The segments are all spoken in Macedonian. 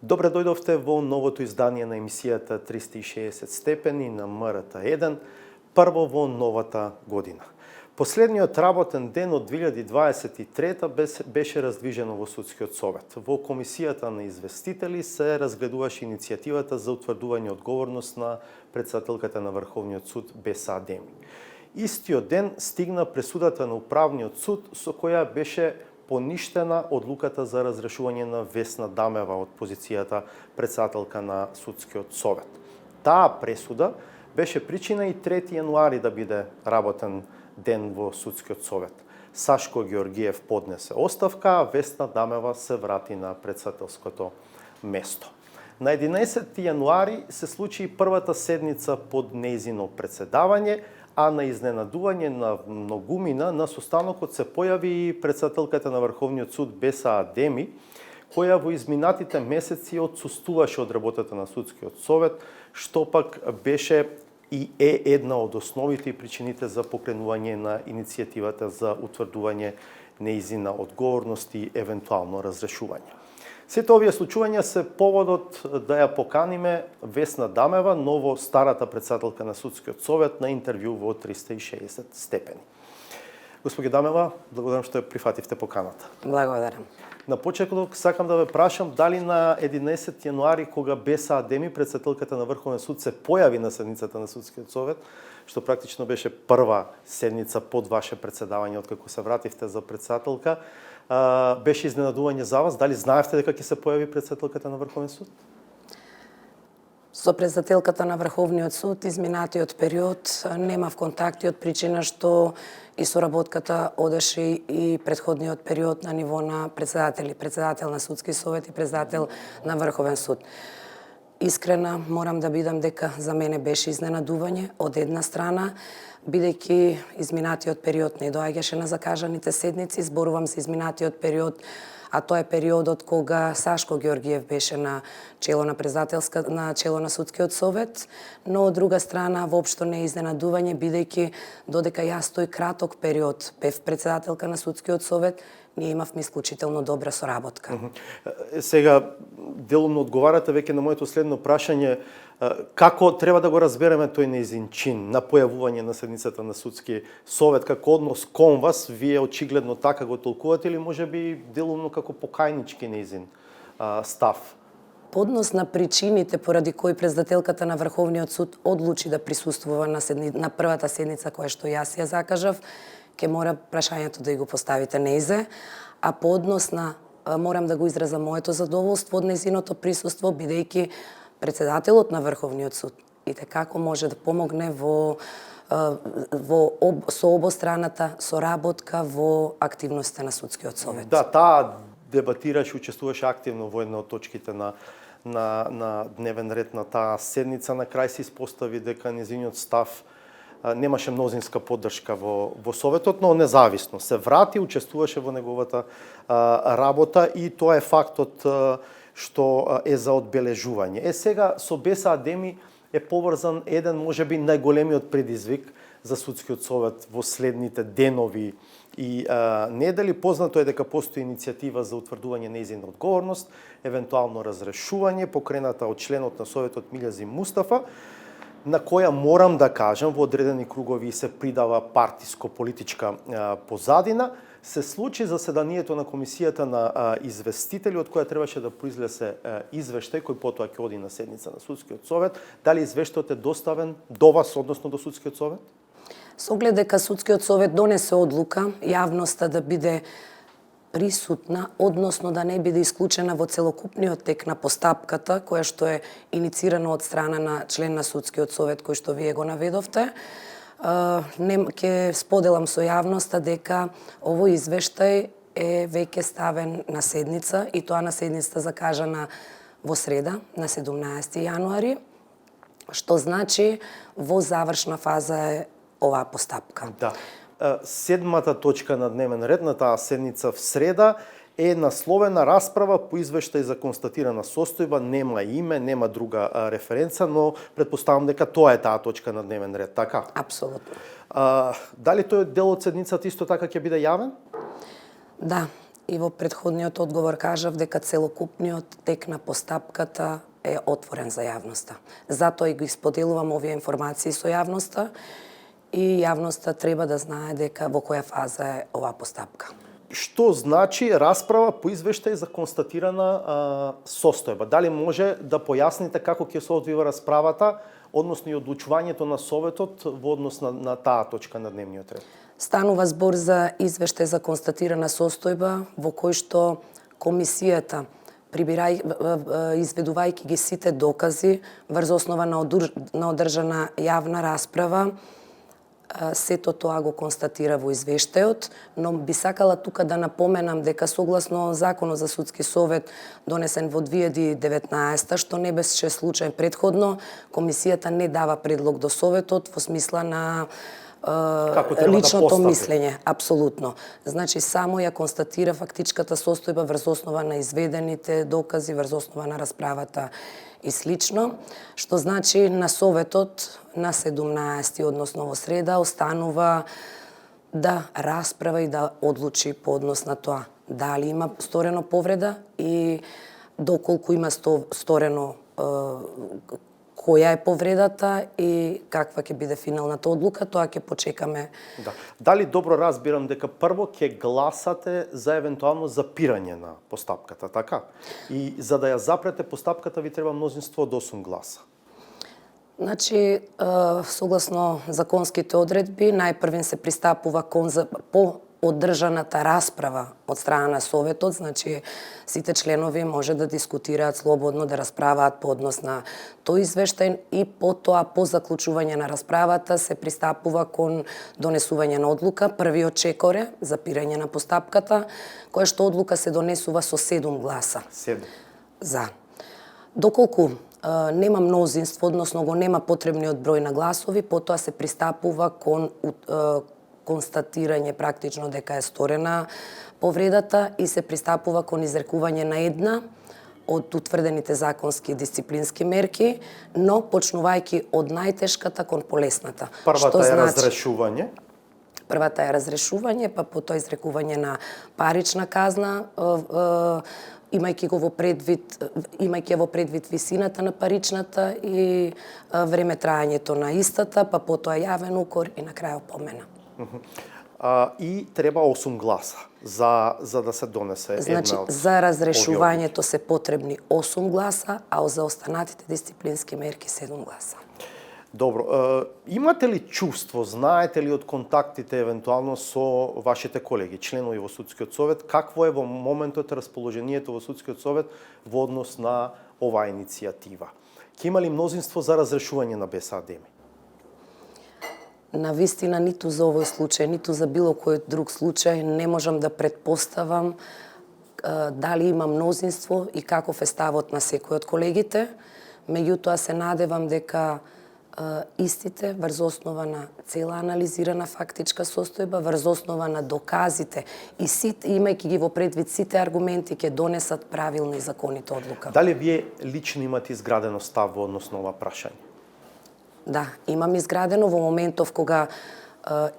Добре дојдовте во новото издание на емисијата 360 степени на МРТ1, прво во новата година. Последниот работен ден од 2023 беше раздвижено во Судскиот совет. Во Комисијата на известители се разгледуваше иницијативата за утврдување одговорност на претседателката на Врховниот суд Беса Адеми. Истиот ден стигна пресудата на Управниот суд со која беше поништена одлуката за разрешување на Весна Дамева од позицијата претседателка на Судскиот совет. Таа пресуда беше причина и 3 јануари да биде работен ден во Судскиот совет. Сашко Георгиев поднесе оставка, а Весна Дамева се врати на претседателското место. На 11 јануари се случи и првата седница под нејзино претседавање, а на изненадување на многумина на состанокот се појави и претседателката на Врховниот суд Беса Адеми, која во изминатите месеци отсуствуваше од работата на Судскиот совет, што пак беше и е една од основите и причините за покренување на иницијативата за утврдување нејзина одговорност и евентуално разрешување. Сите овие случувања се поводот да ја поканиме Весна Дамева, ново старата претседателка на Судскиот совет, на интервју во 360 степени. Господи Дамева, благодарам што ја прифативте поканата. Благодарам. На почеток сакам да ве прашам дали на 11 јануари, кога Беса Адеми, претседателката на Врховен суд, се појави на седницата на Судскиот совет, што практично беше прва седница под ваше претседавање откако се вративте за претседателка, беше изненадување за вас? Дали знаевте дека ќе се појави претседателката на Врховен суд? Со претседателката на Врховниот суд изминатиот период немав контакти од причина што и соработката одеше и претходниот период на ниво на председатели, председател на Судски совет и председател на Врховен суд. Искрена морам да бидам дека за мене беше изненадување од една страна, бидејќи изминатиот период не доаѓаше на закажаните седници, зборувам за изминатиот период, а тоа е периодот кога Сашко Георгиев беше на чело на Судскиот совет, но од друга страна воопшто не е изненадување, бидејќи додека јас тој краток период бев претседателка на Судскиот совет, ние имавме исклучително добра соработка. Сега, делумно одговарате веќе на моето следно прашање, како треба да го разбереме тој нејзин чин на појавување на седницата на Судски совет, како однос кон вас, вие очигледно така го толкувате или можеби делумно како покајнички нејзин став? Поднос на причините поради кои претседателката на Врховниот суд одлучи да присуствува на првата седница која што јас ја закажав, ќе мора прашањето да го поставите нејзе, а по однос на морам да го изразам моето задоволство од нејзиното присуство, бидејќи претседателот на Врховниот суд и како може да помогне со обостраната соработка во активноста на Судскиот совет. Да, таа дебатираше, учествуваше активно во една од точките на дневен ред на таа седница. На крај се испостави дека нејзиниот став немаше мнозинска поддршка во Советот, но независно се врати, учествуваше во неговата работа и тоа е фактот што е за одбележување. Сега со Беса Адеми е поврзан еден можеби најголемиот предизвик за Судскиот совет во следните денови и недели. Познато е дека постои иницијатива за утврдување нејзина одговорност, евентуално разрешување, покрената од членот на Советот Милјазим Мустафа, на која морам да кажам во одредени кругови се придава партиско-политичка позадина. Се случи заседанието на Комисијата на известители, од која требаше да произлезе извештај кој потоа ќе оди на седница на Судскиот совет. Дали извештајот е доставен до вас, односно до Судскиот совет? Со оглед дека Судскиот совет донесе одлука јавноста да биде присутна, односно да не биде исклучена во целокупниот тек на постапката, која што е иницирана од страна на член на Судскиот совет, кој што вие го наведовте, ќе споделам со јавноста дека овој извештај е веќе ставен на седница и тоа на седницата закажана во среда на 17 јануари, што значи во завршна фаза е оваа постапка. Да. Седмата точка на дневен ред на таа седница в среда е насловена расправа по извештај за констатирана состојба, нема име, нема друга референца, но предпоставам дека тоа е таа точка на дневен ред, така? Апсолутно. Дали тој дел од седницата исто така ќе биде јавен? Да. и во претходниот одговор кажав дека целокупниот тек на постапката е отворен за јавноста. Затоа и ги споделувам овие информации со јавноста и јавноста треба да знае дека во која фаза е оваа постапка. Што значи расправа по извештај за констатирана состојба? Дали може да појасните како ќе се одвива расправата, односно и одлучувањето на Советот во однос на таа точка на дневниот ред? Станува збор за извештај за констатирана состојба во кој што комисијата изведувајќи ги сите докази врз основа на одржана јавна расправа, сето тоа го констатира во извештајот, но би сакала тука да напоменам дека согласно Законот за судски совет донесен во 2019, што не беше случај предходно, комисијата не дава предлог до Советот во смисла на личното мислење, апсолутно. Значи само ја констатира фактичката состојба врз основа на изведените докази, врз основа на расправата и слично, што значи на Советот на 17, односно во среда, останува да расправа и да одлучи по однос на тоа дали има сторено повреда и доколку има сторено која е повредата и каква ќе биде финалната одлука, тоа ќе почекаме. Да. Дали добро разбирам дека прво ќе гласате за евентуално запирање на постапката, така? И за да ја запрете постапката ви треба мнозинство од 8 гласа. Значи, согласно законските одредби, најпрвен се пристапува по одржаната расправа од страна на Советот, значи сите членови може да дискутираат слободно, да расправаат по однос на тој извештај и потоа по заклучување на расправата се пристапува кон донесување на одлука. Првиот чекор е запирање на постапката, која што одлука се донесува со 7 гласа. 7. За. Доколку нема мнозинство, односно го нема потребниот број на гласови, потоа се пристапува кон констатирање практично дека е сторена повредата и се пристапува кон изрекување на една од утврдените законски и дисциплински мерки, но почнувајќи од најтешката кон полесната. Првата е разрешување. Првата е разрешување, па потоа изрекување на парична казна, имајќи во предвид висината на паричната и време траењето на истата, па потоа јавен укор и на крај опомена. И треба 8 гласа за да се донесе една. Значи, за разрешувањето се потребни 8 гласа, а за останатите дисциплински мерки 7 гласа. Добро. Имате ли чувство, знаете ли од контактите евентуално со вашите колеги, членови во Судскиот совет, какво е во моментот расположението во Судскиот совет во однос на оваа иницијатива? Ќе има ли мнозинство за разрешување на БСАД-ми? На вистина, ниту за овој случај, ниту за било кој друг случај, не можам да претпоставам дали има мнозинство и каков е ставот на секој од колегите. Меѓутоа се надевам дека истите врз основа на цела анализирана фактичка состојба, врз основа на доказите и имајќи ги во предвид сите аргументи ќе донесат правилна и законита одлука. Дали вие лично имате изградено став во однос на ова прашање? Да, имам изградено во моментов кога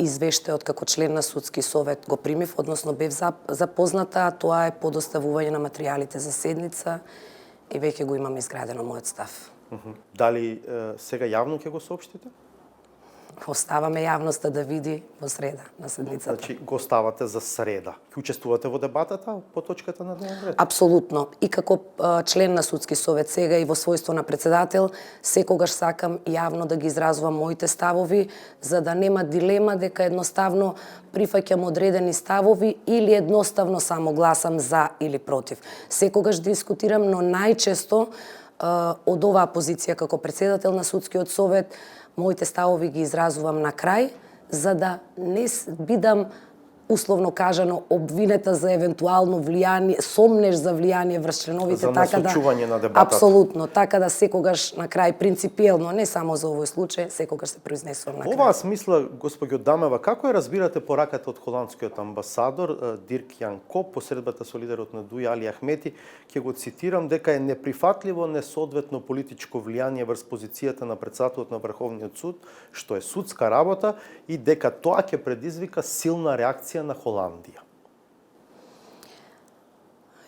извештајот како член на Судски совет го примив, односно бев запозната, а тоа е подоставување на материјалите за седница и веќе го имам изградено мојот став. Дали сега јавно ќе го соопштите? Оставаме јавноста да види во среда на седницата. Значи го оставате за среда. Ќе учествувате во дебатата по точката на дневен ред? Апсолутно. И како член на Судски совет сега и во својство на председател, секогаш сакам јавно да ги изразувам моите ставови, за да нема дилема дека едноставно прифаќам одредени ставови или едноставно само гласам за или против. Секогаш дискутирам, но најчесто од оваа позиција како председател на Судскиот совет, моите ставови ги изразувам на крај, за да не бидам условно кажано обвинета за евентуално влијание, сомнеш за влијание врз членовите, за така да на дебатата. апсолутно, така да секогаш на крај принципиелно, не само за овој случај, секогаш се произнесувам на крај. Оваа смисла, госпоѓо Дамева, како ја разбирате пораката од холандскиот амбасадор Дирк Јан Коп, посредбата со лидерот на ДУИ Али Ахмети, ќе го цитирам дека е неприфатливо несоодветно политичко влијание врз позицијата на председателот на Врховниот суд, што е судска работа, и дека тоа ќе предизвика силна реакција на Холандија.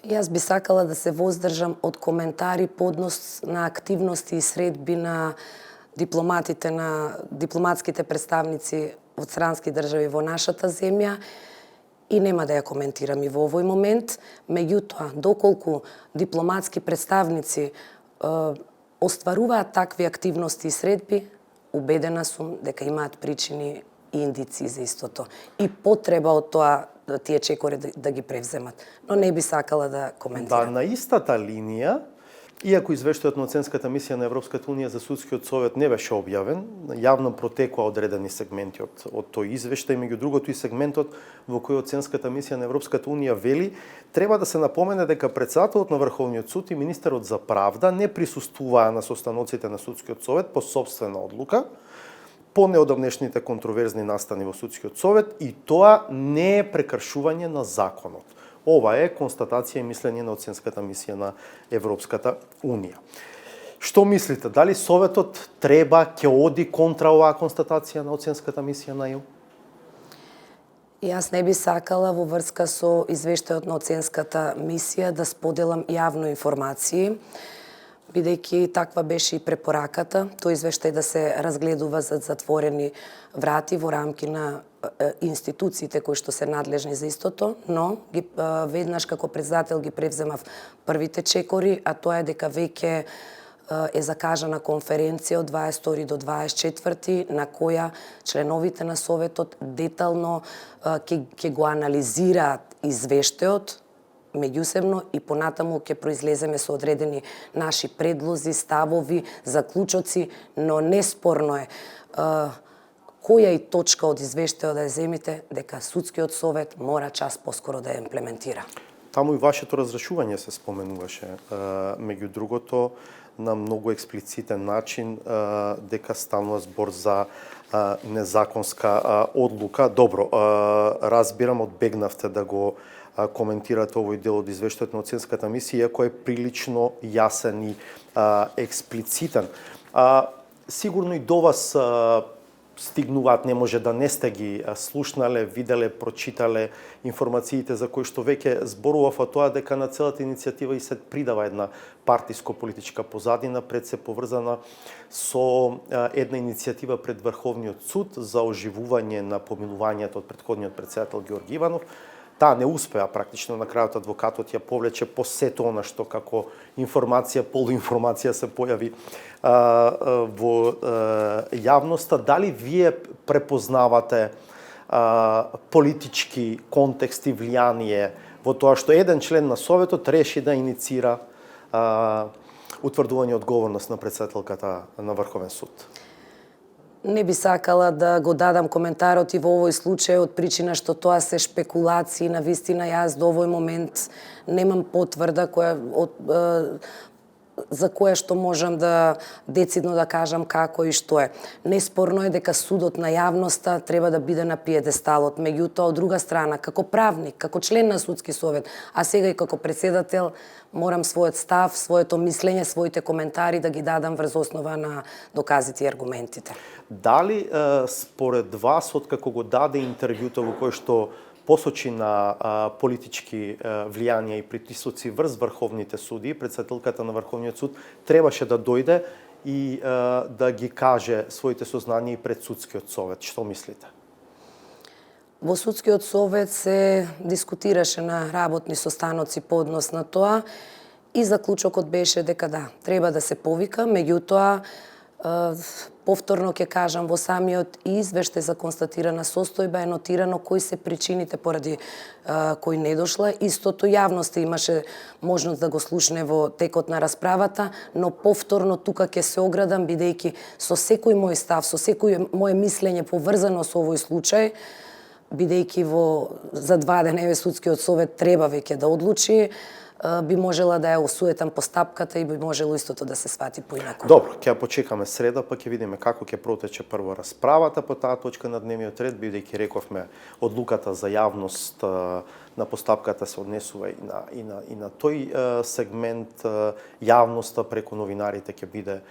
Јас би сакала да се воздржам од коментари по однос на активности и средби на дипломатите, на дипломатските представници од странски држави во нашата земја и нема да ја коментирам и во овој момент. Меѓутоа, доколку дипломатски представници остваруваат такви активности и средби, убедена сум дека имаат причини и индици за истото и потреба од тоа тие чекори да ги превземат. Но не би сакала да коментирам. Да, на истата линија, иако извештајот на оценската мисија на Европската унија за судскиот совет не беше објавен, јавно протекоа одредени сегменти од тој извештај, меѓу другото и сегментот во кој оценската мисија на Европската унија вели, треба да се напомене дека претседателот на Врховниот суд и министерот за правда не присуствуваа на состаноците на судскиот совет по сопствена одлука, по неодамнешните контроверзни настани во судскиот совет и тоа не е прекршување на законот. Ова е констатација и мислење на оценската мисија на Европската унија. Што мислите, дали советот треба ќе оди контра оваа констатација на оценската мисија на ЕУ? Јас не би сакала во врска со извештајот на оценската мисија да споделам јавно информации, бидејќи таква беше и препораката, тој извештај да се разгледува за затворени врати во рамки на институциите кои што се надлежни за истото, но веднаш како председател ги превземав првите чекори, а тоа е дека веќе е закажана конференција од 22 до 24 на која членовите на Советот детално ќе го анализираат извештајот меѓусебно и понатаму ќе произлеземе со одредени наши предлози, ставови, заклучоци, но неспорно е која и точка од извештајот да ја земите дека судскиот совет мора час поскоро да ја имплементира. Таму и вашето разрешување се споменуваше, меѓу другото, на многу експлицитен начин дека станува збор за незаконска одлука. Добро, разбирам, одбегнавте да го коментирате овој дел од извештајот на оценската мисија, кој е прилично јасен и експлицитен. Сигурно и до вас стигнуваат, не може да не сте ги слушнале, виделе, прочитале информациите за кои што веќе зборував, а тоа дека на целата иницијатива и се придава една партиско-политичка позадина, пред се поврзана со една иницијатива пред Врховниот суд за оживување на помилувањето од претходниот председател Георги Иванов. Таа не успеа практично, на крајот адвокатот ја повлече по сето она што како информација, полуинформација се појави во јавноста. Дали вие препознавате политички контекст и влијание во тоа што еден член на Советот реши да иницира утврдување одговорност на председателката на Врховен суд? Не би сакала да го дадам коментарот и во овој случај од причина што тоа се шпекулации, на вистина јас до овој момент немам потврда за која што можам да децидно да кажам како и што е. Неспорно е дека судот на јавноста треба да биде на пиедесталот, меѓутоа од друга страна, како правник, како член на судски совет, а сега и како председател, морам својот став, своето мислење, своите коментари да ги дадам врз основа на доказите и аргументите. Дали според вас, откако го даде интервјуто во кој што посочи на политички влијанија и притисоци врз врховните суди, председателката на Врховниот суд требаше да дојде и да ги каже своите сознанија и пред судскиот совет? Што мислите? Во судскиот совет се дискутираше на работни состаноци по однос на тоа и заклучокот беше дека да, треба да се повика, меѓутоа повторно ќе кажам, во самиот извештај за констатирана состојба е нотирано кои се причините поради кои не дошла. Истото јавноста имаше можност да го слушне во текот на расправата, но повторно тука ќе се оградам, бидејќи со секој мој став, со секој моје мислење поврзано со овој случај, бидејќи за 2 деневи судскиот совет треба веќе да одлучи, би можела да ја осуетам постапката и би можело истото да се свати поинаку. Добро, ќе ја почекаме среда, па ќе видиме како ќе протече прво расправата по таа точка на дневниот ред, бидејќи рековме одлуката за јавност на постапката се однесува и на тој сегмент. Јавноста преку новинарите ќе биде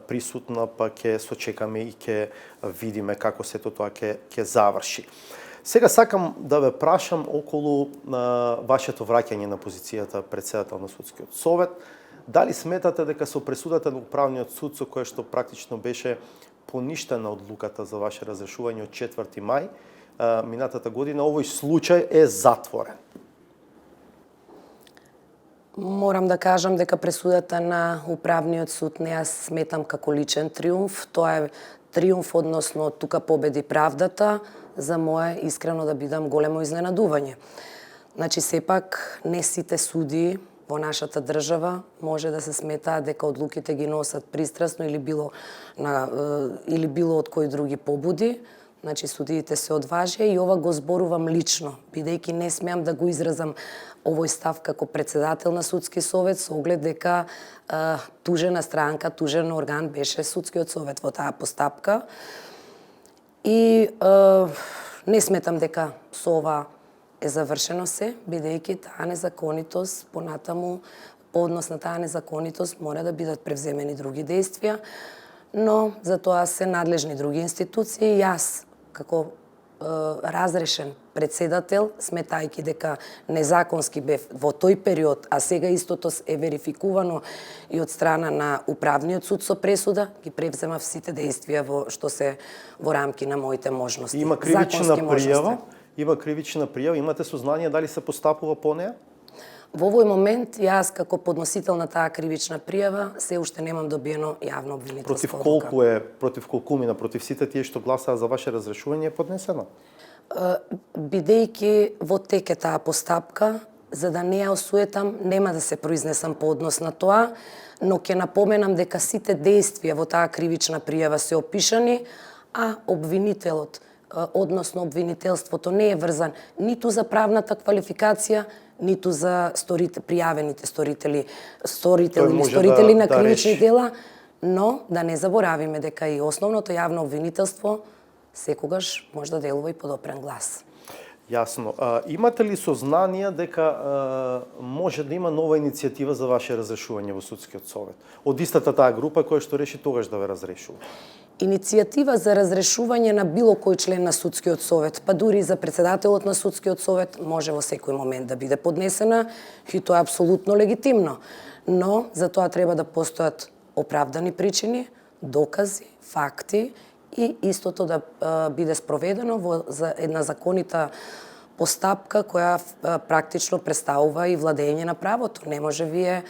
присутна, па ќе сочекаме и ќе видиме како сето тоа ќе заврши. Сега сакам да ве прашам околу вашето враќање на позицијата председател на Судскиот совет. Дали сметате дека со пресудата на Управниот суд, со која што практично беше поништена одлуката за ваше разрешување од 4 мај минатата година, овој случај е затворен? Морам да кажам дека пресудата на Управниот суд не ја сметам како личен триумф. Тоа е триумф, односно тука победи правдата. За мое искрено да бидам големо изненадување. Значи, сепак не сите суди во нашата држава може да се сметаат дека одлуките ги носат пристрасно или било од кои други побуди. Значи, судиите се одважија и ова го зборувам лично, бидејќи не смеам да го изразам овој став како председател на Судски совет, со оглед дека тужена странка, тужен орган беше Судскиот совет во таа постапка. И не сметам дека со ова е завршено се, бидејќи таа незаконитост, понатаму, по однос на таа незаконитост, мора да бидат превземени други действија, но за тоа се надлежни други институции. Јас, како разрешен председател, сметајќи дека незаконски бев во тој период, а сега истото е верификувано и од страна на Управниот суд со пресуда, ги превземав сите действија што се во рамки на моите можности. Има кривична пријава, имате сознание дали се постапува по неа? Во овој момент, јас како подносител на таа кривична пријава, се уште немам добиено јавно обвинителска одлука. Против колку мина, против сите тие што гласаа за ваше разрешување е поднесено? Бидејќи во тек е таа постапка, за да не ја осуетам, нема да се произнесам по однос на тоа, но ќе напоменам дека сите действија во таа кривична пријава се опишани, а обвинителот, односно обвинителството не е врзан ниту за правната квалификација, ниту за пријавените сторители на кривични дела, но да не заборавиме дека и основното јавно обвинителство секогаш може да делува и подопрен глас. Јасно. Имате ли сознание дека може да има нова иницијатива за ваше разрешување во Судскиот совет? Од истата таа група која што реши тогаш да ве разрешува? Иницијатива за разрешување на било кој член на Судскиот совет, па дури и за председателот на Судскиот совет, може во секој момент да биде поднесена и тоа е апсолутно легитимно. Но за тоа треба да постојат оправдани причини, докази, факти и истото да биде спроведено во една законита постапка која практично представува и владење на правото. Не може вие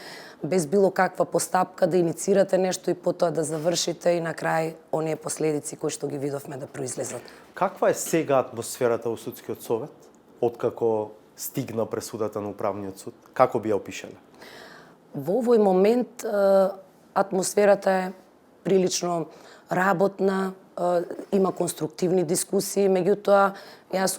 без било каква постапка да иницирате нешто и потоа да завршите и на крај оние последици кои што ги видовме да произлезат. Каква е сега атмосферата во Судскиот совет, откако стигна пресудата на Управниот суд? Како би ја опишале? Во овој момент атмосферата е прилично работна, има конструктивни дискусии, меѓутоа јас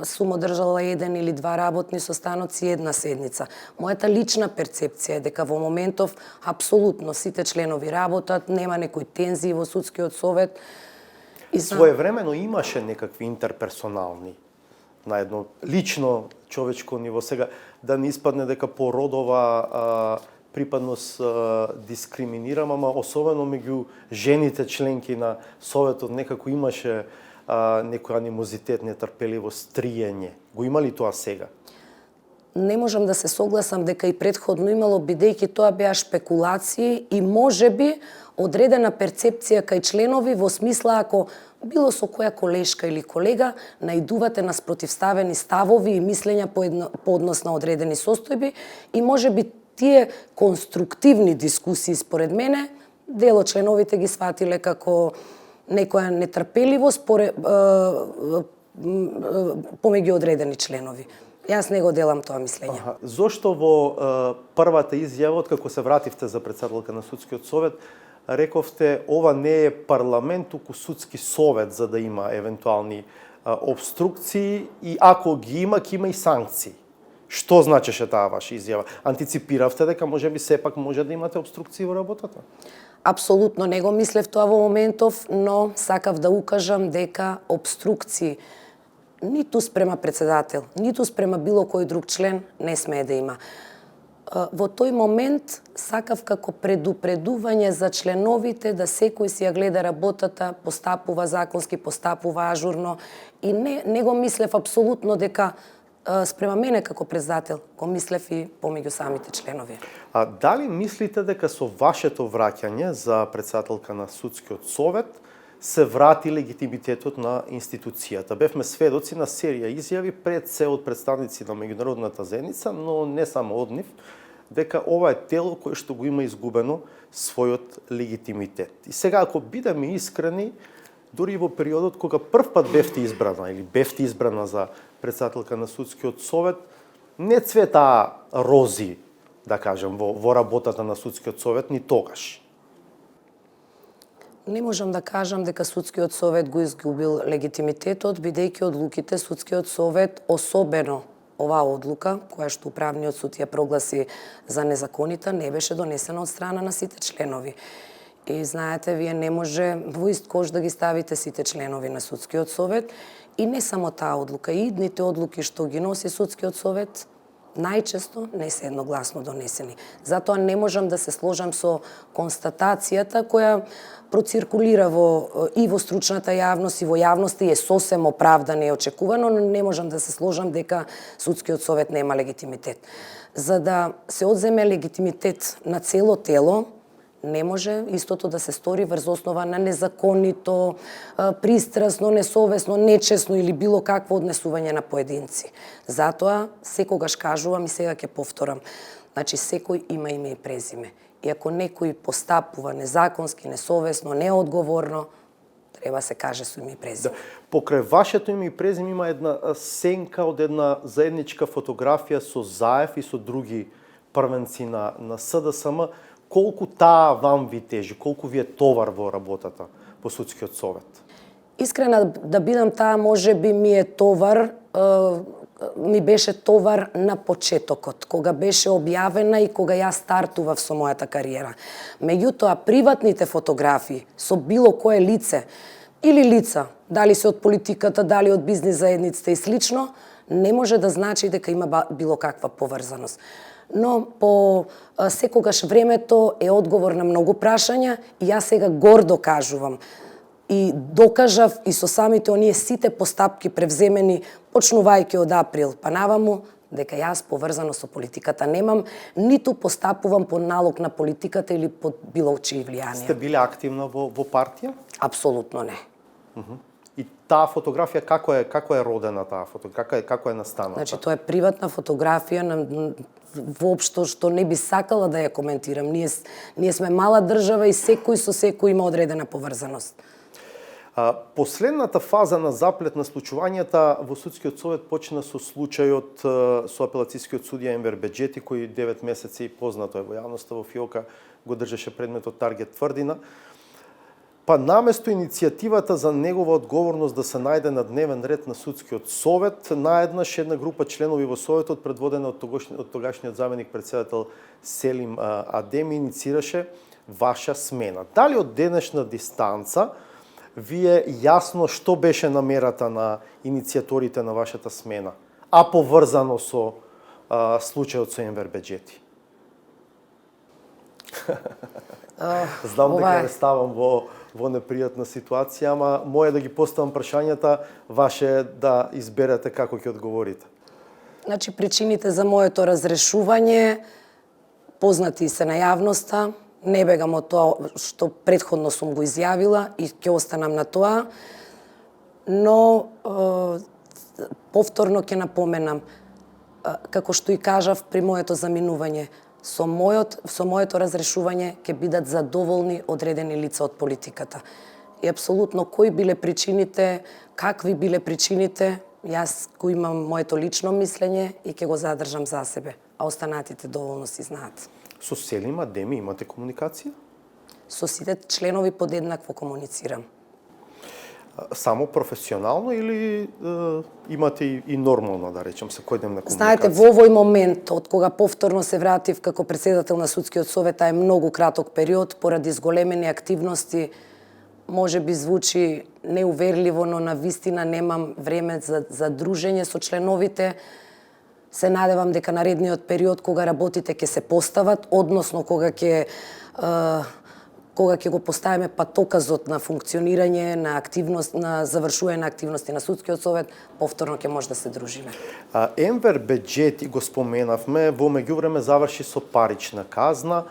сум одржала еден или два работни состаноци една седница. Мојата лична перцепција е дека во моментов апсолутно сите членови работат, нема некои тензии во Судскиот совет. Своевремено имаше некакви интерперсонални на едно лично човечко ниво, сега да не испадне дека по родова припадност дискриминирам, ама особено меѓу жените членки на Советот некако имаше некој анимозитет, нетрпеливост, триење. Го има ли тоа сега? Не можам да се согласам дека и претходно имало, бидејќи тоа беа шпекулации и можеби одредена перцепција кај членови во смисла ако било со која колешка или колега наидувате на спротивставени ставови и мислења по однос на одредени состојби и можеби тие конструктивни дискусии според мене дел од членовите ги сватиле како некоја нетрпеливост помеѓу одредени членови. Јас не го делам тоа мислење. Зошто во првата изјава, откако се вративте за председателка на Судскиот совет, рековте ова не е парламент, туку Судски совет за да има евентуални обструкции и ако ги има, ќе има и санкции. Што значеше таа ваша изјава? Антиципиравте дека можеби сепак може да имате обструкции во работата? Апсолутно не го мислев тоа во моментов, но сакав да укажам дека обструкции ниту спрема председател, ниту спрема било кој друг член не смее да има. Во тој момент сакав како предупредување за членовите да секој си ја гледа работата, постапува законски, постапува ажурно и не го мислев апсолутно дека спрема мене како председател, го мислев и помеѓу самите членови. А дали мислите дека со вашето враќање за председателка на Судскиот совет се врати легитимитетот на институцијата? Бевме сведоци на серија изјави пред се од представници на меѓународната заедница, но не само од нив, дека ова е тело кое што го има изгубено својот легитимитет. И сега, ако бидеме искрени, дури во периодот кога прв пат бевте избрана за председателка на Судскиот совет, не цвета рози, да кажем, во работата на Судскиот совет ни тогаш. Не можам да кажам дека Судскиот совет го изгубил легитимитетот, бидејќи одлуките Судскиот совет, особено оваа одлука, која што Управниот суд ја прогласи за незаконита, не беше донесена од страна на сите членови. И знаете, вие не може во ист кош да ги ставите сите членови на Судскиот совет. И не само таа одлука, и идните одлуки што ги носи Судскиот совет, најчесто не се едногласно донесени. Затоа не можам да се сложам со констатацијата која проциркулира и во стручната јавност и во јавност и е сосем оправдано и очекувано, но не можам да се сложам дека Судскиот совет нема легитимитет. За да се одземе легитимитет на цело тело, не може истото да се стори врз основа на незаконито, пристрасно, несовесно, нечесно или било какво однесување на поединци. Затоа секогаш кажувам и сега ќе повторам. Значи секој има име и презиме. И ако некој постапува незаконски, несовесно, неодговорно, треба се каже со име и презиме. Покрај вашето име и презиме има една сенка од една заедничка фотографија со Заев и со други првенци на СДСМ. Колку таа вам ви тежи, колку ви е товар во работата во Судскиот совет? Искрена да бидам, таа може би ми е товар, ми беше товар на почетокот, кога беше објавена и кога ја стартував со мојата кариера. Меѓутоа, приватните фотографии со било кое лице или лица, дали се од политиката, дали од бизнис заедниците и слично, не може да значи дека има било каква поврзаност. Но по секогаш времето е одговор на многу прашања и јас сега гордо кажувам и докажав и со самите оние сите постапки превземени почнувајќи од април па наваму дека јас поврзано со политиката немам, ниту постапувам по налог на политиката или под било чии влијание. Сте биле активна во партија? Апсолутно не. И таа фотографија како е родена таа фотографија, како е настаната? Значи тоа е приватна фотографија воопшто што не би сакала да ја коментирам. Ние сме мала држава и секој со секој има одредена поврзаност. Последната фаза на заплет на случувањата во Судскиот совет почна со случајот со апелацијскиот судија Енвер Беџети, кој 9 месеци, познато е во јавноста, во ФИОКа го држеше предметот Таргет Тврдина. Па наместо иницијативата за негова одговорност да се најде на дневен ред на Судскиот совет, наеднаш една група членови во советот, предводена од тогашниот заменик председател Селим Адеми, инициираше ваша смена. Дали од денешна дистанца ви е јасно што беше намерата на иницијаторите на вашата смена, а поврзано со случајот со Енвер Беџети? Знам дека не ставам во непријатна ситуација, ама моје да ги поставам прашањата, ваше да изберете како ќе одговорите. Значи, причините за моето разрешување познати се на јавноста, не бегам од тоа што претходно сум го изјавила и ќе останам на тоа, но повторно ќе напоменам, како што и кажав при моето заминување, со моето разрешување ќе бидат задоволни одредени лица од политиката. И апсолутно кои биле причините, какви биле причините, јас го имам моето лично мислење и ќе го задржам за себе, а останатите доволно си знаат. Со Селим Адеми имате комуникација? Со сите членови подеднакво комуницирам. Само професионално или имате и нормално, да речем, секојдневна комуникација? Знаете, во овој момент, од кога повторно се вратив како председател на Судскиот совет, е многу краток период, поради зголемени активности, може би звучи неуверливо, но на вистина немам време за дружење со членовите. се надевам дека наредниот период кога работите ќе се постават, односно кога ќе го поставиме патоказот на функционирање, на активност, на завршување на активности на судскиот совет, повторно ќе може да се дружиме. Енвер Беџети го споменавме, во меѓувреме заврши со парична казна,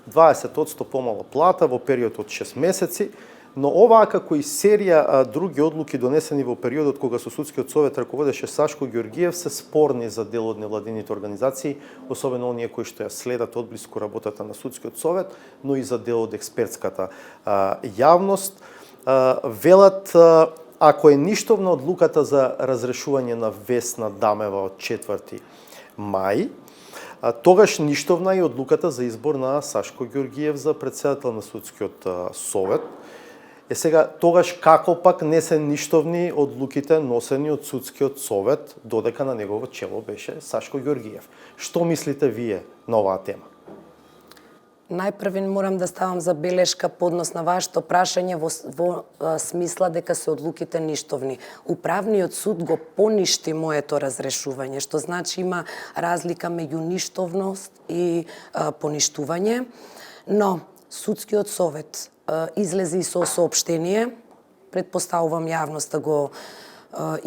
20% помало плата во период од 6 месеци, но оваа како и серија други одлуки донесени во периодот кога со судскиот совет раководеше Сашко Ѓоргиев се спорни за дел од невладините организации, особено оние кои што ја следат одблиску работата на судскиот совет, но и за дел од експертската јавност. Велат, ако е ништовна одлуката за разрешување на Весна Дамева од 4 мај, тогаш ништовна и одлуката за избор на Сашко Ѓоргиев за председател на судскиот совет. Сега, тогаш како пак не се ништовни одлуките носени од судскиот совет, додека на негово чело беше Сашко Ѓоргиев. Што мислите вие на оваа тема? Најпрви морам да ставам забелешка по однос на вашето прашање во смисла дека се одлуките ништовни. Управниот суд го поништи моето разрешување, што значи има разлика меѓу ништовност и поништување, но судскиот совет излезе и со соопштение, предпоставувам јавноста го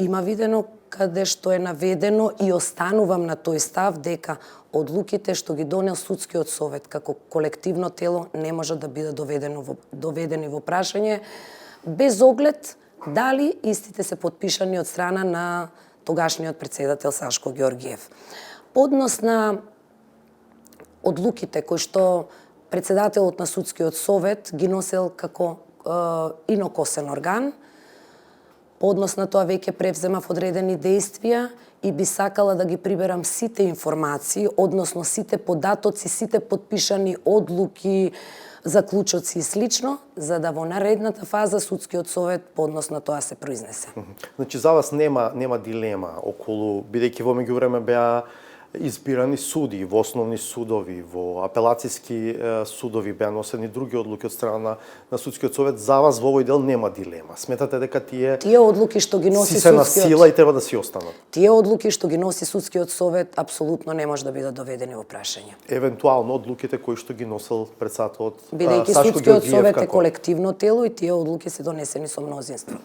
има видено, каде што е наведено и останувам на тој став дека одлуките што ги донел судскиот совет како колективно тело не може да бидат доведени во прашање без оглед дали истите се потпишани од страна на тогашниот председател Сашко Ѓоргиев. По однос на одлуките кои што председателот на судскиот совет ги носел како инокосен орган, по однос на тоа веќе превземав одредени действија и би сакала да ги приберам сите информации, односно сите податоци, сите потпишани одлуки, заклучоци и слично, за да во наредната фаза судскиот совет по однос на тоа се произнесе. Значи за вас нема дилема околу, бидејќи во меѓувреме беа избирани суди во основни судови, во апелацијски судови беа носени други одлуки од страна на судскиот совет. За вас во овој дел нема дилема. Сметате дека тие одлуки што ги носи си се на сила и треба да си останат. Тие одлуки што ги носи судскиот совет апсолутно не може да бидат доведени во прашање. Евентуално одлуките кои што ги носел председателот Сашко Ѓоргиев. Бидејќи судскиот совет е колективно тело и тие одлуки се донесени со мнозинство.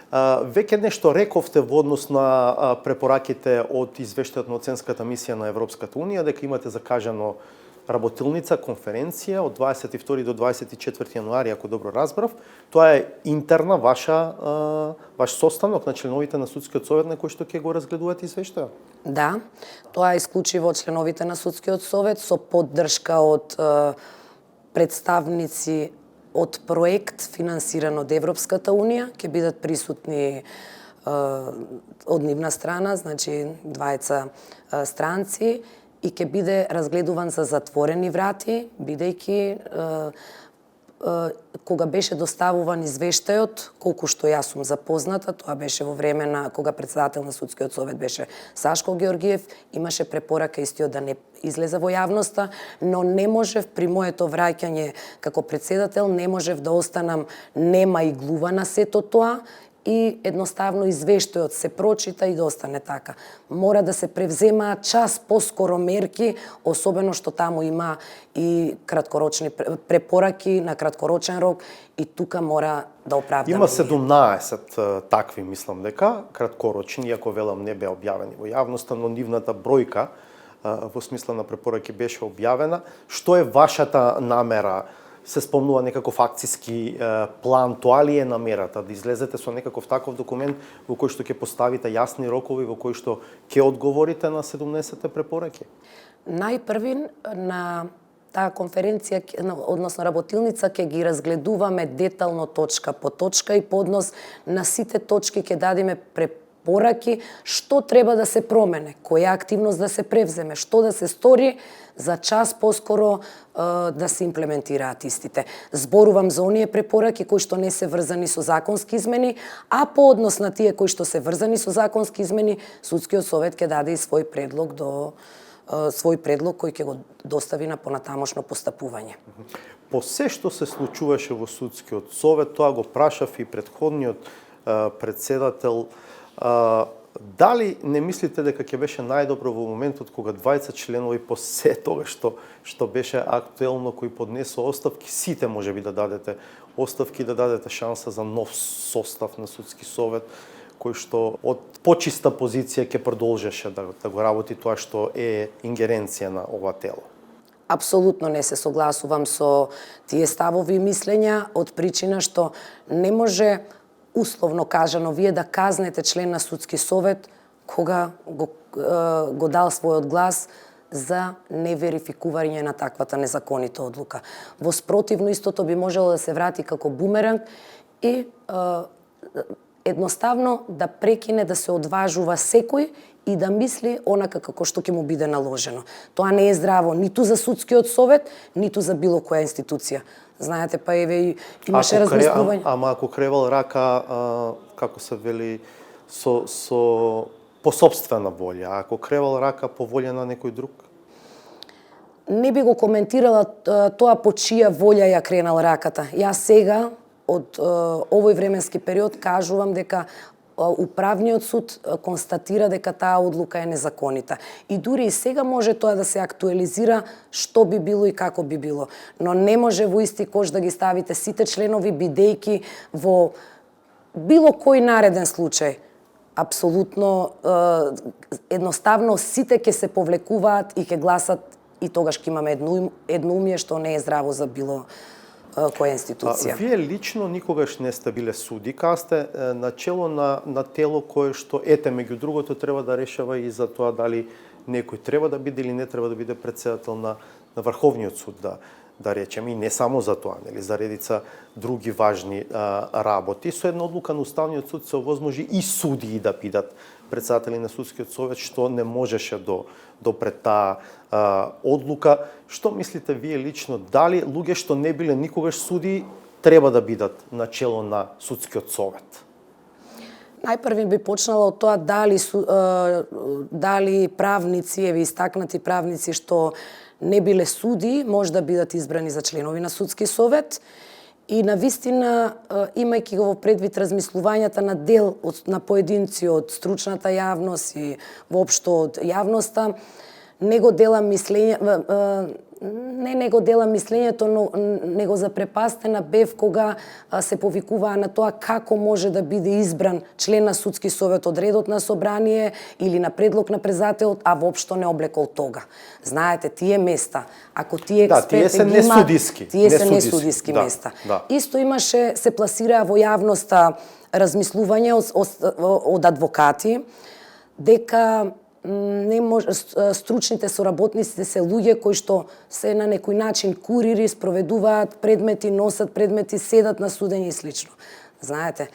Веќе нешто рековте во однос на препораките од извештајот на оценската мисија на Европската унија, дека имате закажано работилница, конференција од 22 до 24 јануари, ако добро разбрав. Тоа е интерна ваш состанок на членовите на судскиот совет на кој што ќе го разгледувате извештајот? Да, тоа е исклучиво од членовите на судскиот совет со поддршка од представници од проект финансиран од Европската унија, ќе бидат присутни од нивна страна, значи двајца странци, и ќе биде разгледуван за затворени врати, бидејќи кога беше доставуван извештајот, колку што јас сум запозната, тоа беше во време на кога председател на судскиот совет беше Сашко Ѓоргиев, имаше препорака истиот да не излезе во јавноста, но не можев при моето враќање како председател, не можев да останам нема и глува на сето тоа, и едноставно извештајот се прочита и да остане така. Мора да се превземаат час поскоро мерки, особено што таму има и краткорочни препораки на краткорочен рок, и тука мора да оправдаме. Има 17 такви, мислам дека, краткорочни, иако велам не беа објавени во јавноста, но нивната бројка во смисла на препораки беше објавена. Што е вашата намера? Се спомнува некаков акциски план, тоа ли е намерата, да излезете со некаков таков документ во кој што ќе поставите јасни рокови, во кој што ќе одговорите на 17 препораки? Најпрви на таа конференција, односно работилница, ќе ги разгледуваме детално точка по точка и по однос на сите точки ќе дадеме препораки што треба да се промене, која активност да се превземе, што да се стори за час поскоро да се имплементираат истите. Зборувам за оние препораки кои што не се врзани со законски измени, а по однос на тие кои што се врзани со законски измени, судскиот совет ќе даде и свој предлог кој ќе го достави на понатамошно постапување. По се што се случуваше во судскиот совет, тоа го прашав и претходниот председател Дали не мислите дека ќе беше најдобро во моментот кога 20 членови по се тоа што беше актуелно, кои поднесо оставки, сите можеби да дадете оставки, да дадете шанса за нов состав на судски совет, кој што од почиста позиција ќе продолжеше да го работи тоа што е ингеренција на ова тело? Апсолутно не се согласувам со тие ставови и мислења од причина што не може условно кажано вие да казнете член на судски совет кога го дал својот глас за неверификување на таквата незаконита одлука. Во спротивно истото би можело да се врати како бумеранг и едноставно да прекине да се одважува секој и да мисли онака како што ќе му биде наложено. Тоа не е здраво ниту за судскиот совет, ниту за било која институција. Знаете, па еве имаше размислување. Ама ако кревал рака, како се вели, по собствена волја, ако кревал рака по волја на некој друг? Не би го коментирала тоа по чија волја ја кренал раката. Јас сега, од овој временски период, кажувам дека Управниот суд констатира дека таа одлука е незаконита. И дури и сега може тоа да се актуализира што би било и како би било. Но не може во исти кош да ги ставите сите членови, бидејќи во било кој нареден случај апсолутно едноставно сите ќе се повлекуваат и ќе гласат и тогаш ќе имаме едноумие што не е здраво за било која институција. Вие лично никогаш не сте биле суди, кога сте начело на тело кое што меѓу другото треба да решава и за тоа дали некој треба да биде или не треба да биде претседател на Врховниот суд, да речем, и не само за тоа, нели, за редица други важни работи. Со една одлука на Уставниот суд се овозможи и судии да бидат претседатели на судскиот совет, што не можеше до пред таа одлука. Што мислите вие лично, дали луѓе што не биле никогаш судии треба да бидат начело на судскиот совет? Најпрви би почнала од тоа дали правници, еве истакнати правници што не биле судии, може да бидат избрани за членови на судски совет. И навистина, имајќи го во предвид размислувањата на дел на поединци од стручната јавност и воопшто од јавноста, не го делам мислењето, но него запрепастена бев кога се повикуваа на тоа како може да биде избран член на судски совет од редот на собрание или на предлог на председателот, а воопшто не облекол тога. Знаете, тие места, ако тие експерти тие се несудиски. Тие се несудиски места. Да. Исто се пласираа во јавноста размислување од адвокати дека не може, стручните соработници се луѓе кои што се на некој начин курири, спроведуваат предмети, носат предмети, седат на судење и слично. Знаете,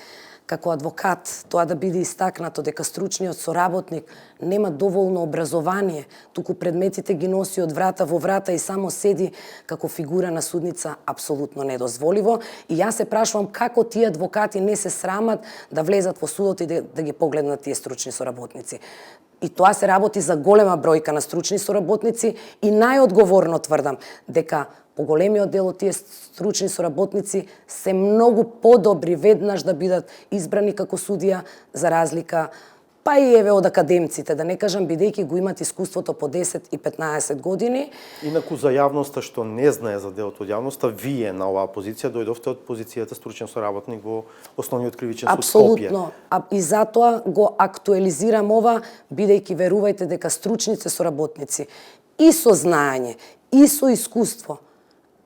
како адвокат, тоа да биде истакнато дека стручниот соработник нема доволно образование, туку предметите ги носи од врата во врата и само седи како фигура на судница, апсолутно недозволиво. И јас се прашувам како тие адвокати не се срамат да влезат во судот и да ги погледнат тие стручни соработници. И тоа се работи за голема бројка на стручни соработници и најодговорно тврдам дека поголемиот дел од тие стручни соработници се многу подобри веднаш да бидат избрани како судија за разлика па и еве од академците, да не кажам, бидејќи го имат искуството по 10 и 15 години. Инаку за јавноста што не знае за делот од јавноста, вие на оваа позиција дојдовте од позицијата стручен соработник во Основниот кривичен суд Скопје. Апсолутно. И затоа го актуализирам ова, бидејќи верувајте дека стручните соработници и со знаење, и со искуство,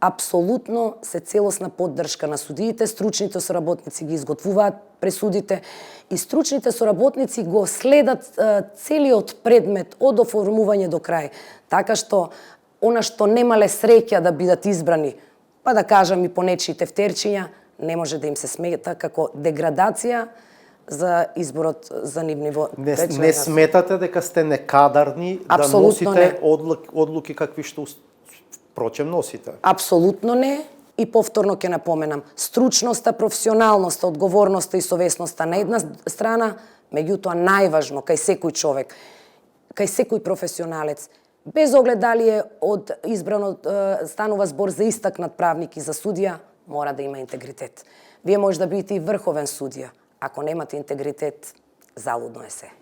апсолутно се целосна поддршка на судиите, стручните соработници ги изготвуваат пресудите и стручните соработници го следат целиот предмет од оформување до крај. Така што она што немале среќа да бидат избрани, па да кажам и по нечии тефтерчиња, не може да им се смета како деградација за изборот за нивниво. Не сметате дека сте некадарни да носите одлуки какви што впрочем носите? Апсолутно не. И повторно ќе напоменам, стручноста, професионалноста, одговорноста и совесноста на една страна, меѓутоа најважно кај секој човек, кај секој професионалец, без оглед дали е од избрано станува збор за истакнат правник и за судија, мора да има интегритет. Вие може да бидете и врховен судија, ако немате интегритет, залудно е се.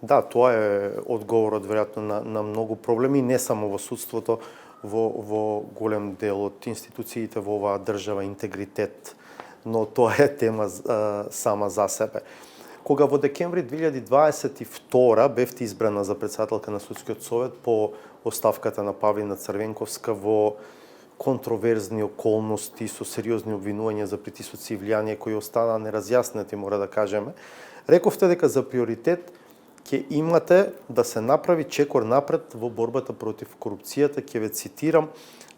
Да, тоа е одговорот веројатно на многу проблеми, не само во судството, во голем дел од институциите во оваа држава, интегритет, но тоа е тема сама за себе. Кога во декември 2022 бевте избрана за претседателка на Судскиот совет по оставката на Павлина Црвенковска во контроверзни околности со сериозни обвинувања за притисоци и влијание кои останаа неразјаснети, мора да кажеме, рековте дека за приоритет ќе имате да се направи чекор напред во борбата против корупцијата, ќе ве цитирам: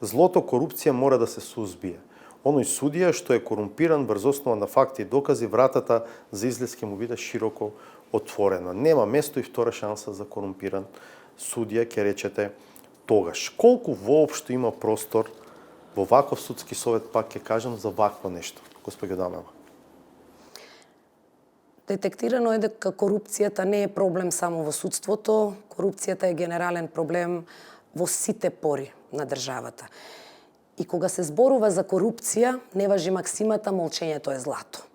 "Злото корупција мора да се сузбие. Оној судија што е корумпиран врз основа на факти и докази, вратата за излез ќе му биде широко отворена. Нема место и втора шанса за корумпиран судија", ќе речете тогаш. Колку воопшто има простор во ваков судски совет, пак ќе кажам, за вакво нешто, госпоѓо Дамева? Детектирано е дека корупцијата не е проблем само во судството, корупцијата е генерален проблем во сите пори на државата. И кога се зборува за корупција, не важи максимата "молчењето е злато".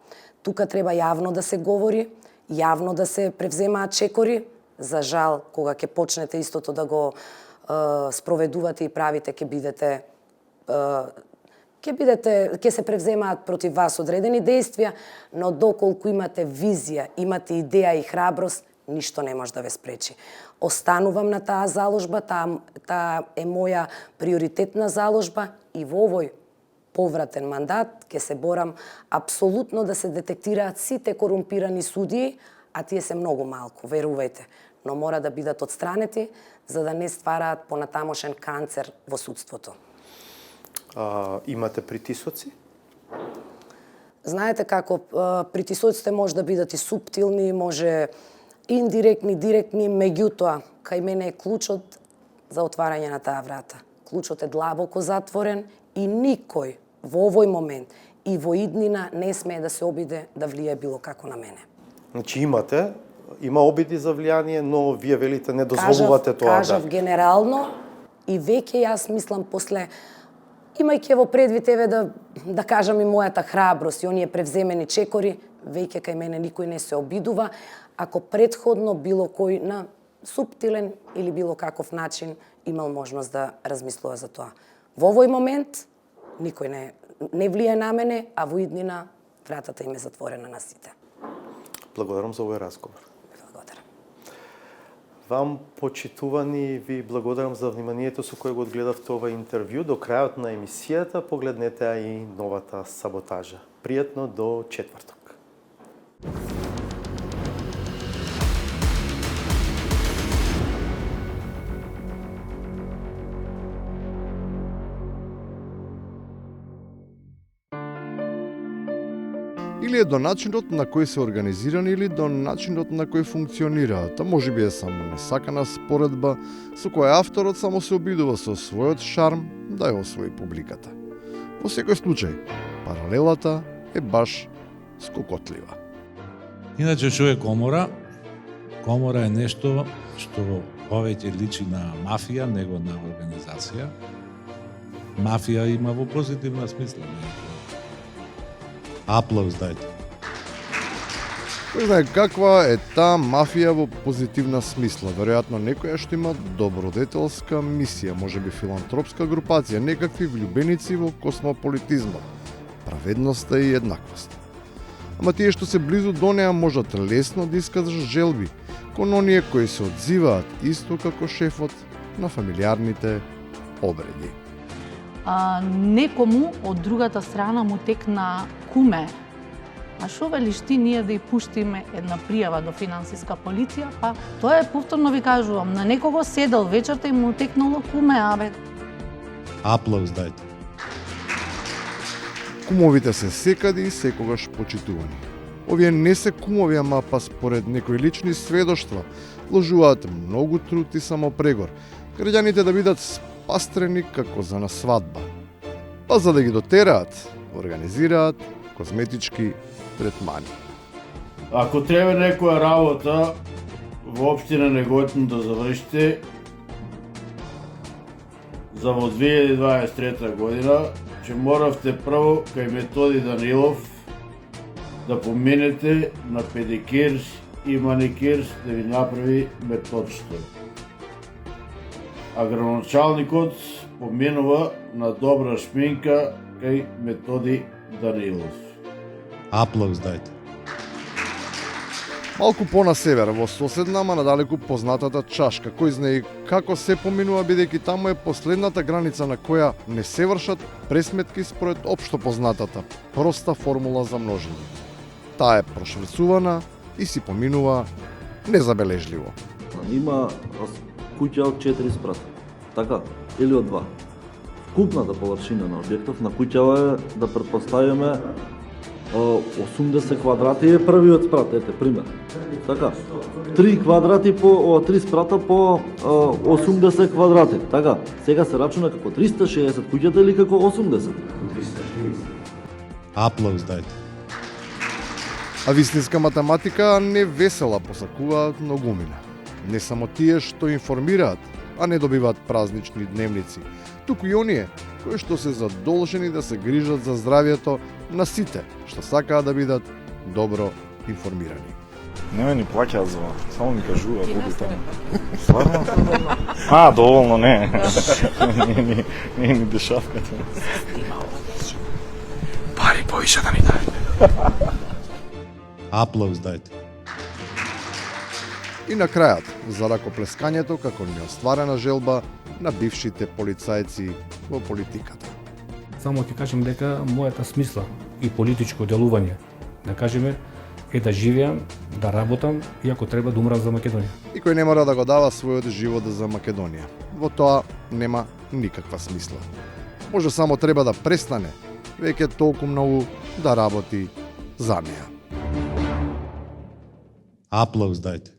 Тука треба јавно да се говори, јавно да се превземаат чекори. За жал, кога ќе почнете истото да го спроведувате и правите, ќе се превземаат против вас одредени дејствија, но доколку имате визија, имате идеја и храброст, ништо не може да ве спречи. Останувам на таа заложба, таа е моја приоритетна заложба и во овој повратен мандат ќе се борам апсолутно да се детектираат сите корумпирани судии, а тие се многу малку, верувајте, но мора да бидат отстранети за да не ствараат понатамошен канцер во судството. Имате притисоци? Знаете како притисоците може да бидат и суптилни, може индиректни, директни, меѓутоа, кај мене е клучот за отварање на таа врата. Клучот е длабоко затворен и никој во овој момент и во иднина не смее да се обиде да влие било како на мене. Значи има обиди за влијание, но вие велите не дозволувате тоа. Кажав генерално и веќе јас мислам после, имајќи во предвид да кажам и мојата храброст и оние превземени чекори, веќе кај мене никој не се обидува, ако претходно било кој на суптилен или било каков начин имал можност да размислува за тоа. Во овој момент никој не влие на мене, а во иднина вратата им е затворена на сите. Благодарам за овој разговор. Благодарам. Вам, почитувани, ви благодарам за вниманието со кое го одгледавте ова интервју. До крајот на емисијата погледнете и новата саботажа. Пријатно до четврток. Или е до начинот на кој се организирани, или до начинот на кој функционираат, а можеби е само несакана споредба со која авторот само се обидува со својот шарм да ја освои публиката. Во секој случај, паралелата е баш скокотлива. Иначе што е комора? Комора е нешто што повеќе личи на мафија, него на организација. Мафија има во позитивна смисла. Аплауз дајте. Кој знае каква е таа мафија во позитивна смисла? Веројатно некоја што има добродетелска мисија, можеби филантропска групација, некакви влюбеници во космополитизмот, праведноста и еднаквост. Ама тие што се близу до неа можат лесно да искажат желби кон оние кои се одзиваат исто како шефот на фамилиарните обреди. Некому од другата страна му текна куме. А шо велиш ти ние да ја пуштиме една пријава до финансиска полиција? Па тоа е, повторно ви кажувам, на некого седел вечерта и му текнало куме, Аплауз дајте. Кумовите се секаде и секогаш почитувани. Овие не се кумови, ама па според некои лични сведоштва вложуваат многу труд и самопрегор граѓаните да бидат спастрени како за на свадба. Па за да ги дотераат, организираат козметички третмани. Ако треба некоја работа во општина Неготин да завршите за во 2023 година, ќе моравте прво кај Методи Данилов да поменете на педикир и маникир да ви направи методчето. А градоначалникот поминува на добра шминка кај Методи Данилов. Аплауз дајте. Малку по на север, во соседна, ама надалеку познатата Чашка, кој знае како се поминува, бидејќи таму е последната граница на која не се вршат пресметки според општо познатата проста формула за множење. Таа е прошврцувана и си поминува незабележливо. Има куќа од 4 спрата, така, или од 2. Вкупната површина на објектов на куќава е, да претпоставиме, 80 квадрати е првиот спрат, ете, пример. Така, 3 квадрати по 3 спрата по 80 квадрати, така. Сега се рачуна како 360 куќата или како 80? Аплауз дајте. А вистинска математика не весела посакуваат многумина. Не само тие што информираат, а не добиваат празнични дневници, туку и оние кои што се задолжени да се грижат за здравието на сите што сакаат да бидат добро информирани. Не ме ни плаќаат за това, само ми кажуваат луѓето. Стварно? А, доволно не. Не ни дешавката. Пари повише да ми даде. Аплауз дајте. И на крајот, за ракоплескањето како неостварена желба на бившите полицајци во политиката. Само ќе кажем дека мојата смисла и политичко делување, да кажеме, е да живеам, да работам и ако треба да умрам за Македонија. И кој не мора да го дава својот живот за Македонија. Во тоа нема никаква смисла. Може само треба да престане веќе толку многу да работи за неа. Аплауз дајте.